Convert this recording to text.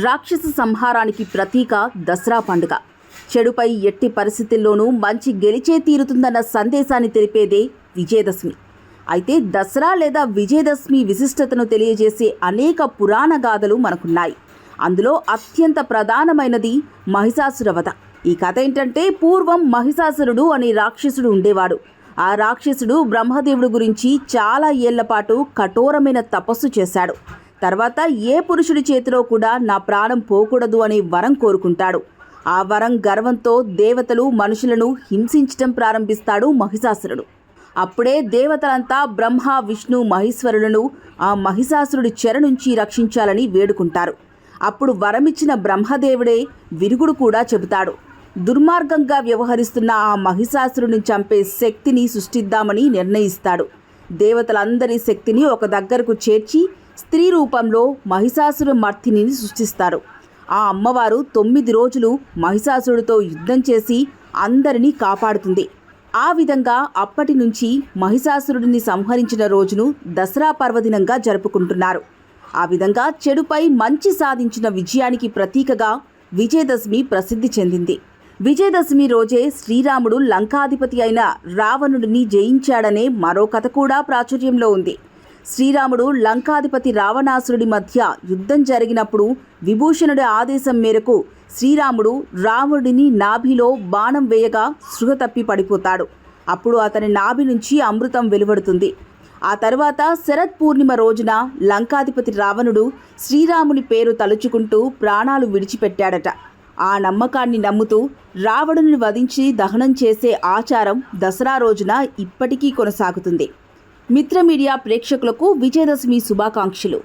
రాక్షస సంహారానికి ప్రతీక దసరా పండుగ. చెడుపై ఎట్టి పరిస్థితుల్లోనూ మంచి గెలిచే తీరుతుందన్న సందేశాన్ని తెలిపేదే విజయదశమి. అయితే దసరా లేదా విజయదశమి విశిష్టతను తెలియజేసే అనేక పురాణ గాథలు మనకున్నాయి. అందులో అత్యంత ప్రధానమైనది మహిషాసుర వధ. ఈ కథ ఏంటంటే, పూర్వం మహిషాసురుడు అనే రాక్షసుడు ఉండేవాడు. ఆ రాక్షసుడు బ్రహ్మదేవుడి గురించి చాలా ఏళ్ల పాటు కఠోరమైన తపస్సు చేశాడు. తర్వాత ఏ పురుషుడి చేతిలో కూడా నా ప్రాణం పోకూడదు అనే వరం కోరుకుంటాడు. ఆ వరం గర్వంతో దేవతలు మనుషులను హింసించటం ప్రారంభిస్తాడు మహిషాసురుడు. అప్పుడే దేవతలంతా బ్రహ్మ విష్ణు మహేశ్వరులను ఆ మహిషాసురుడి చెర నుంచి రక్షించాలని వేడుకుంటారు. అప్పుడు వరమిచ్చిన బ్రహ్మదేవుడే విరుగుడు కూడా చెబుతాడు. దుర్మార్గంగా వ్యవహరిస్తున్న ఆ మహిషాసురుడిని చంపే శక్తిని సృష్టిద్దామని నిర్ణయిస్తాడు. దేవతలందరి శక్తిని ఒక దగ్గరకు చేర్చి స్త్రీ రూపంలో మహిషాసుర మర్దిని సృష్టిస్తారు. ఆ అమ్మవారు 9 రోజులు మహిషాసురుడితో యుద్ధం చేసి అందరినీ కాపాడుతుంది. ఆ విధంగా అప్పటి నుంచి మహిషాసురుడిని సంహరించిన రోజును దసరా పర్వదినంగా జరుపుకుంటున్నారు. ఆ విధంగా చెడుపై మంచి సాధించిన విజయానికి ప్రతీకగా విజయదశమి ప్రసిద్ధి చెందింది. విజయదశమి రోజే శ్రీరాముడు లంకాధిపతి అయిన రావణుడిని జయించాడనే మరో కథ కూడా ప్రాచుర్యంలో ఉంది. శ్రీరాముడు లంకాధిపతి రావణాసురుడి మధ్య యుద్ధం జరిగినప్పుడు విభూషణుడి ఆదేశం మేరకు శ్రీరాముడు రావణుడిని నాభిలో బాణం వేయగా స్పృహ తప్పి పడిపోతాడు. అప్పుడు అతని నాభి నుంచి అమృతం వెలువడుతుంది. ఆ తర్వాత శరత్ పూర్ణిమ రోజున లంకాధిపతి రావణుడు శ్రీరాముని పేరు తలుచుకుంటూ ప్రాణాలు విడిచిపెట్టాడట. ఆ నమ్మకాన్ని నమ్ముతూ రావణుని వధించి దహనం చేసే ఆచారం దసరా రోజున ఇప్పటికీ కొనసాగుతుంది. మిత్ర మీడియా ప్రేక్షకులకు విజయదశమి శుభాకాంక్షలు.